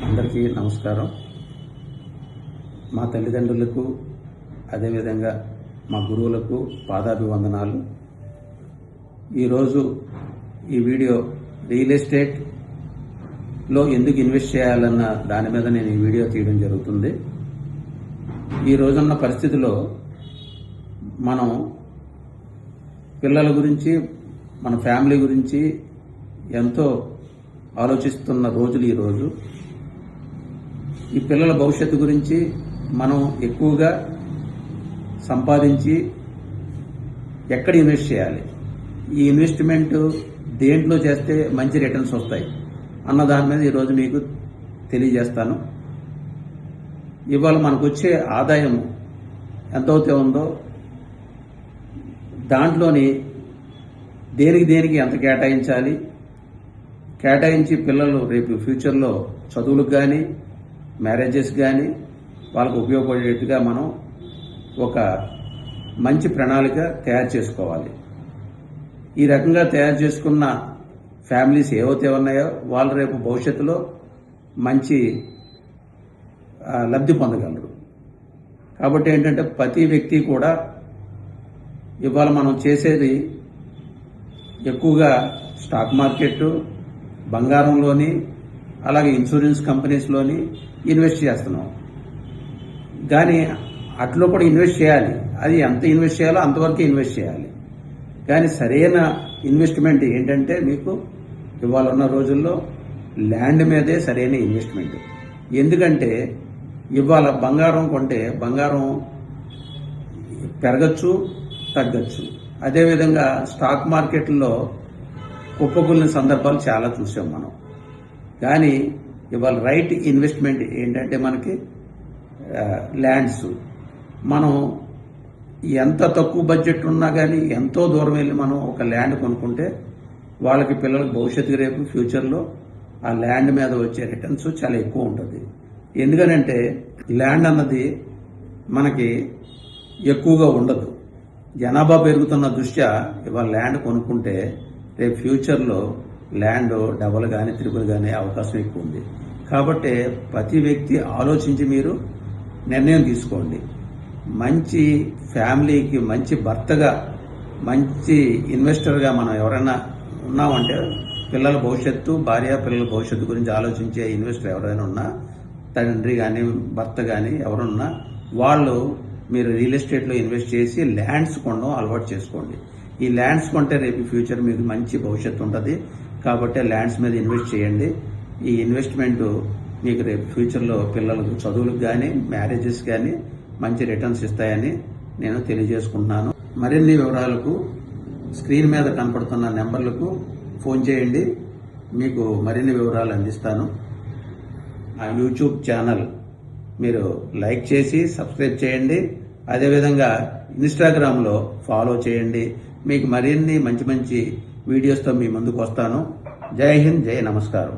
అందరికీ నమస్కారం. మా తల్లిదండ్రులకు అదేవిధంగా మా గురువులకు పాదాభివందనాలు. ఈరోజు ఈ వీడియో రియల్ ఎస్టేట్లో ఎందుకు ఇన్వెస్ట్ చేయాలన్న దాని మీద నేను ఈ వీడియో తీయడం జరుగుతుంది. ఈ రోజున్న పరిస్థితిలో మనం పిల్లల గురించి మన ఫ్యామిలీ గురించి ఎంతో ఆలోచిస్తున్న రోజులు ఈరోజు. ఈ పిల్లల భవిష్యత్తు గురించి మనం ఎక్కువగా సంపాదించి ఎక్కడ ఇన్వెస్ట్ చేయాలి, ఈ ఇన్వెస్ట్మెంట్ దేంట్లో చేస్తే మంచి రిటర్న్స్ వస్తాయి అన్న దాని మీద ఈరోజు మీకు తెలియజేస్తాను. ఇవాళ మనకు వచ్చే ఆదాయం ఎంతైతే ఉందో దాంట్లోని దేనికి ఎంత కేటాయించి పిల్లలు రేపు ఫ్యూచర్లో చదువులకు కానీ మ్యారేజెస్ కానీ వాళ్ళకు ఉపయోగపడేట్టుగా మనం ఒక మంచి ప్రణాళిక తయారు చేసుకోవాలి. ఈ రకంగా తయారు చేసుకున్న ఫ్యామిలీస్ ఏవైతే ఉన్నాయో వాళ్ళు రేపు భవిష్యత్తులో మంచి లబ్ధి పొందగలరు. కాబట్టి ఏంటంటే ప్రతి వ్యక్తి కూడా ఇవాళ మనం చేసేది ఎక్కువగా స్టాక్ మార్కెట్, బంగారంలోని అలాగే ఇన్సూరెన్స్ కంపెనీస్లోని ఇన్వెస్ట్ చేస్తున్నాం. కానీ అట్లో కూడా ఇన్వెస్ట్ చేయాలి. అది ఎంత ఇన్వెస్ట్ చేయాలో అంతవరకు ఇన్వెస్ట్ చేయాలి. కానీ సరైన ఇన్వెస్ట్మెంట్ ఏంటంటే మీకు ఇవాళ ఉన్న రోజుల్లో ల్యాండ్ మీదే సరైన ఇన్వెస్ట్మెంట్. ఎందుకంటే ఇవాళ బంగారం కొంటే బంగారం పెరగచ్చు, తగ్గచ్చు. అదేవిధంగా స్టాక్ మార్కెట్లో కుప్పకూలిన సందర్భాలు చాలా చూసాం మనం. కానీ ఇవాళ రైట్ ఇన్వెస్ట్మెంట్ ఏంటంటే మనకి ల్యాండ్స్. మనం ఎంత తక్కువ బడ్జెట్ ఉన్నా కానీ ఎంతో దూరం వెళ్ళి మనం ఒక ల్యాండ్ కొనుక్కుంటే వాళ్ళకి పిల్లలకి భవిష్యత్తు రేపు ఫ్యూచర్లో ఆ ల్యాండ్ మీద వచ్చే రిటర్న్స్ చాలా ఎక్కువ ఉంటుంది. ఎందుకనంటే ల్యాండ్ అన్నది మనకి ఎక్కువగా ఉండదు. జనాభా పెరుగుతున్న దృష్ట్యా ఇవాళ ల్యాండ్ కొనుక్కుంటే రేపు ఫ్యూచర్లో ల్యాండ్ డబల్ కానీ త్రిపుల్ కానీ అవకాశం ఎక్కువ ఉంది. కాబట్టి ప్రతి వ్యక్తి ఆలోచించి మీరు నిర్ణయం తీసుకోండి. మంచి ఫ్యామిలీకి మంచి భర్తగా, మంచి ఇన్వెస్టర్గా మనం ఎవరైనా ఉన్నామంటే పిల్లల భవిష్యత్తు, పిల్లల భవిష్యత్తు గురించి ఆలోచించే ఇన్వెస్టర్ ఎవరైనా ఉన్నా, తండ్రి కానీ భర్త కానీ ఎవరున్నా వాళ్ళు మీరు రియల్ ఎస్టేట్లో ఇన్వెస్ట్ చేసి ల్యాండ్స్ కొనడం అలవాటు చేసుకోండి. ఈ ల్యాండ్స్ కొంటే రేపు ఫ్యూచర్ మీకు మంచి భవిష్యత్తు ఉంటుంది. కాబట్టి ల్యాండ్స్ మీద ఇన్వెస్ట్ చేయండి. ఈ ఇన్వెస్ట్మెంట్ మీకు రేపు ఫ్యూచర్లో పిల్లలకు చదువులకు కానీ మ్యారేజెస్ కానీ మంచి రిటర్న్స్ ఇస్తాయని నేను తెలియజేసుకుంటున్నాను. మరిన్ని వివరాలకు స్క్రీన్ మీద కనపడుతున్న నెంబర్లకు ఫోన్ చేయండి. మీకు మరిన్ని వివరాలు అందిస్తాను. ఆ యూట్యూబ్ ఛానల్ మీరు లైక్ చేసి సబ్స్క్రైబ్ చేయండి. అదేవిధంగా ఇన్స్టాగ్రామ్లో ఫాలో చేయండి. మీకు మరిన్ని మంచి వీడియోస్తో మీ ముందుకు వస్తాను. జై హింద్, జై నమస్కారం.